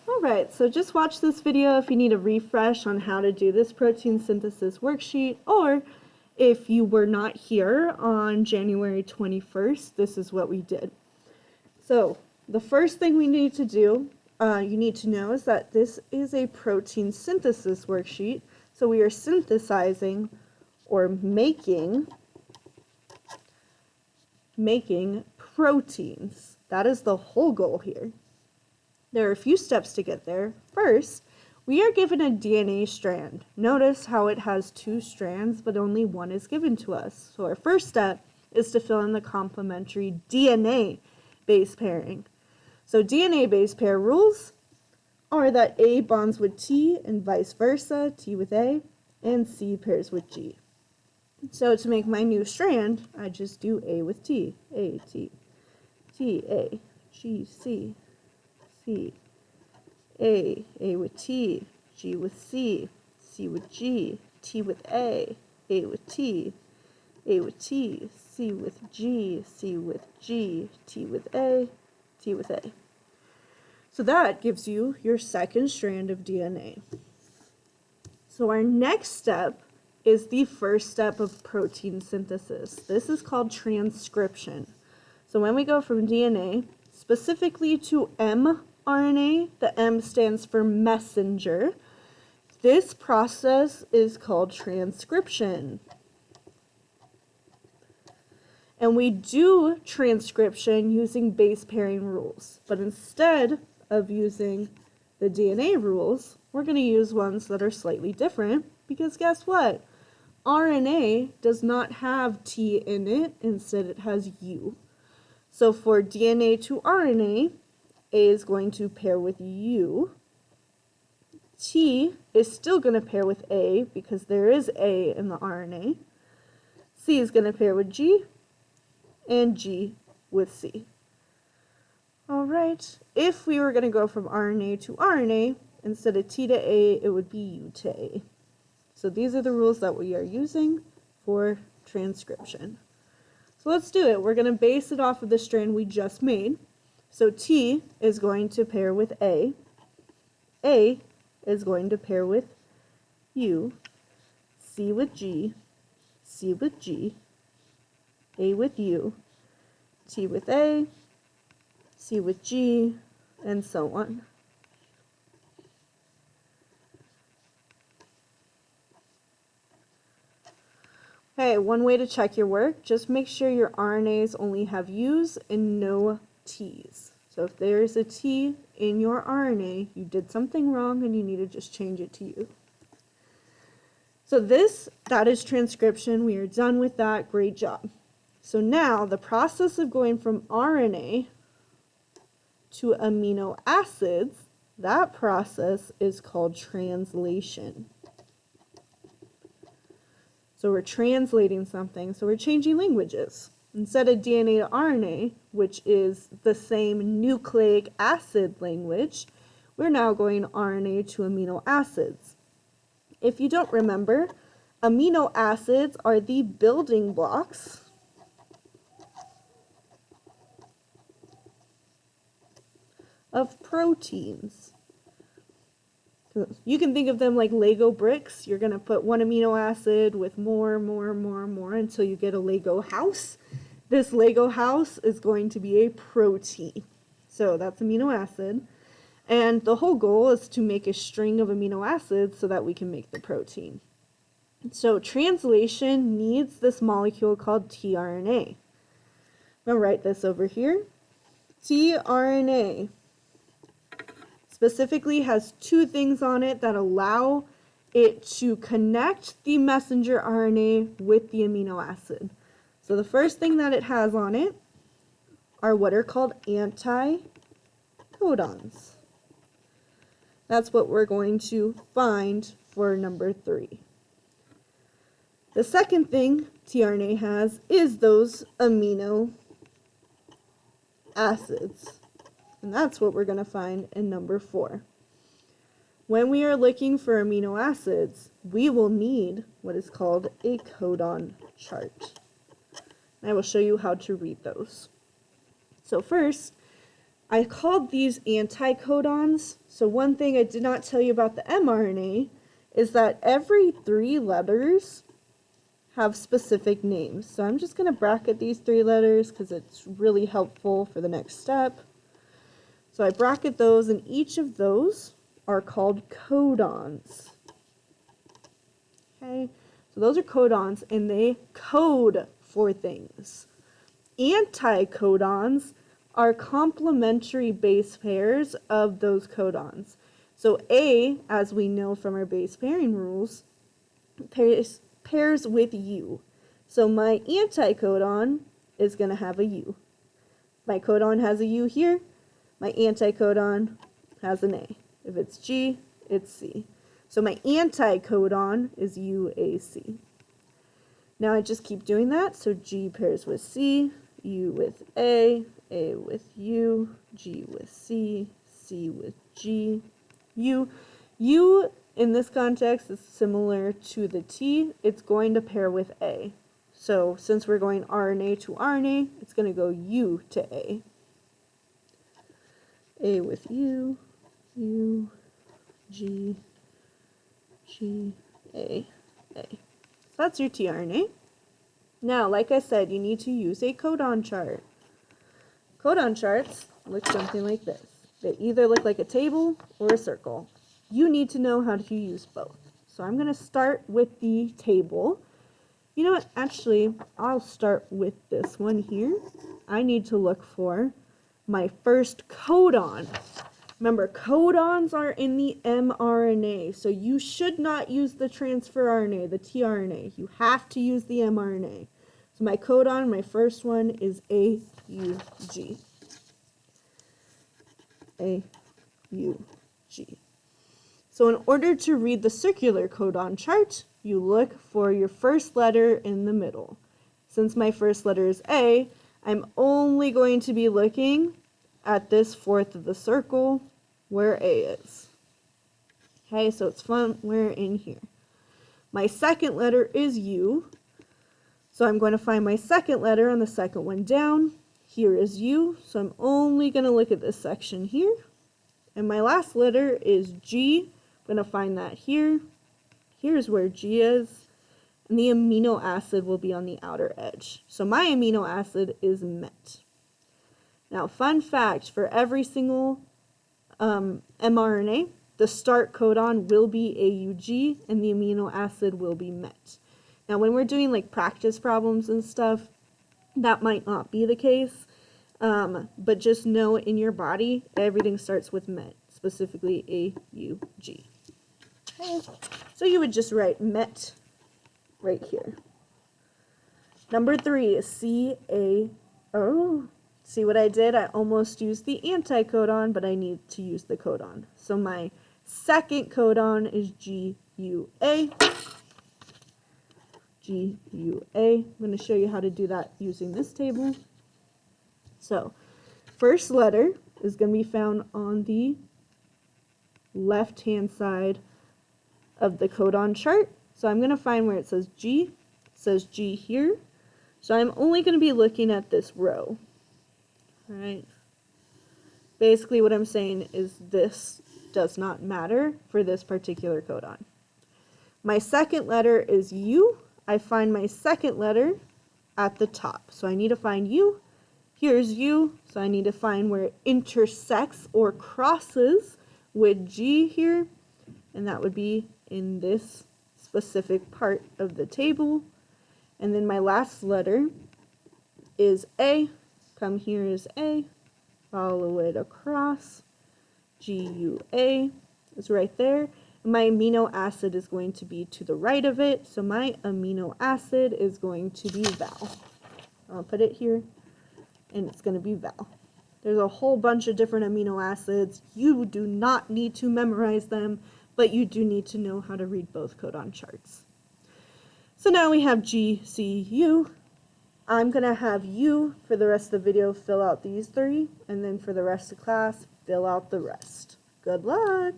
Alright, so just watch this video if you need a refresh on how to do this protein synthesis worksheet, or if you were not here on January 21st, this is what we did. So the first thing we need to do, you need to know, is that this is a protein synthesis worksheet. So we are synthesizing or making proteins. That is the whole goal here. There are a few steps to get there. First, we are given a DNA strand. Notice how it has two strands, but only one is given to us. So our first step is to fill in the complementary DNA base pairing. So DNA base pair rules are that A bonds with T and vice versa, T with A, and C pairs with G. So to make my new strand, I just do A with T, A, T, T, A, G, C, C, A with T, G with C, C with G, T with A with T, A with T, C with G, C with G, T with A, T with A. So that gives you your second strand of DNA. So our next step is the first step of protein synthesis. This is called transcription. So when we go from DNA specifically to mRNA, the M stands for messenger. This process is called transcription. And we do transcription using base pairing rules. But instead of using the DNA rules, we're going to use ones that are slightly different, because guess what? RNA does not have T in it, instead it has U. So for DNA to RNA, A is going to pair with U. T is still going to pair with A because there is A in the RNA. C is going to pair with G, and G with C. Alright, if we were going to go from RNA to RNA, instead of T to A, it would be U to A. So these are the rules that we are using for transcription. So let's do it. We're going to base it off of the strand we just made. So T is going to pair with A is going to pair with U, C with G, C with G, A with U, T with A, C with G, and so on. Okay, one way to check your work, just make sure your RNAs only have U's and no T's. So if there's a T in your RNA, you did something wrong and you need to just change it to U. So that is transcription. We are done with that. Great job. So now the process of going from RNA to amino acids, that process is called translation. So we're translating something, so we're changing languages. Instead of DNA to RNA, which is the same nucleic acid language, we're now going RNA to amino acids. If you don't remember, amino acids are the building blocks of proteins. You can think of them like Lego bricks. You're going to put one amino acid with more until you get a Lego house. This Lego house is going to be a protein. So that's amino acid. And the whole goal is to make a string of amino acids so that we can make the protein. So translation needs this molecule called tRNA. I'm going to write this over here. tRNA specifically has two things on it that allow it to connect the messenger RNA with the amino acid. So the first thing that it has on it are what are called anticodons. That's what we're going to find for number 3. The second thing tRNA has is those amino acids. And that's what we're going to find in number 4. When we are looking for amino acids, we will need what is called a codon chart. And I will show you how to read those. So first, I called these anticodons. So one thing I did not tell you about the mRNA is that every 3 letters have specific names. So I'm just going to bracket these 3 letters because it's really helpful for the next step. So I bracket those, and each of those are called codons. Okay, so those are codons, and they code for things. Anticodons are complementary base pairs of those codons. So A, as we know from our base pairing rules, pairs with U. So my anticodon is going to have a U. My codon has a U here. My anticodon has an A. If it's G, it's C. So my anticodon is UAC. Now I just keep doing that. So G pairs with C, U with A with U, G with C, C with G, U. U in this context is similar to the T. It's going to pair with A. So since we're going RNA to RNA, it's going to go U to A. A with U, U, G, G, A. So that's your tRNA. Now, like I said, you need to use a codon chart. Codon charts look something like this. They either look like a table or a circle. You need to know how to use both. So I'm going to start with the table. You know what? Actually, I'll start with this one here. I need to look for my first codon. Remember, codons are in the mRNA, so you should not use the transfer RNA, the tRNA. You have to use the mRNA. So my codon, my first one, is AUG. AUG. So in order to read the circular codon chart, you look for your first letter in the middle. Since my first letter is A, I'm only going to be looking at this fourth of the circle where A is. Okay, so it's somewhere in here. My second letter is U, so I'm going to find my second letter on the second one down. Here is U, so I'm only going to look at this section here. And my last letter is G. I'm going to find that here. Here's where G is. And the amino acid will be on the outer edge. So my amino acid is MET. Now, fun fact, for every single mRNA, the start codon will be AUG and the amino acid will be MET. Now, when we're doing like practice problems and stuff, that might not be the case, but just know in your body, everything starts with MET, specifically AUG. Okay. So you would just write MET right here. Number 3 is CAO. See what I did? I almost used the anticodon, but I need to use the codon. So my second codon is GUA. GUA. I'm going to show you how to do that using this table. So, first letter is going to be found on the left-hand side of the codon chart. So I'm going to find where it says G. It says G here. So I'm only going to be looking at this row. All right. Basically what I'm saying is this does not matter for this particular codon. My second letter is U. I find my second letter at the top. So I need to find U. Here's U. So I need to find where it intersects or crosses with G here. And that would be in this specific part of the table. And then my last letter is A. Come here is A. Follow it across. GUA is right there. And my amino acid is going to be to the right of it. So my amino acid is going to be Val. I'll put it here. And it's going to be Val. There's a whole bunch of different amino acids. You do not need to memorize them, but you do need to know how to read both codon charts. So now we have GCU. I'm going to have you, for the rest of the video, fill out these 3, and then for the rest of class, fill out the rest. Good luck!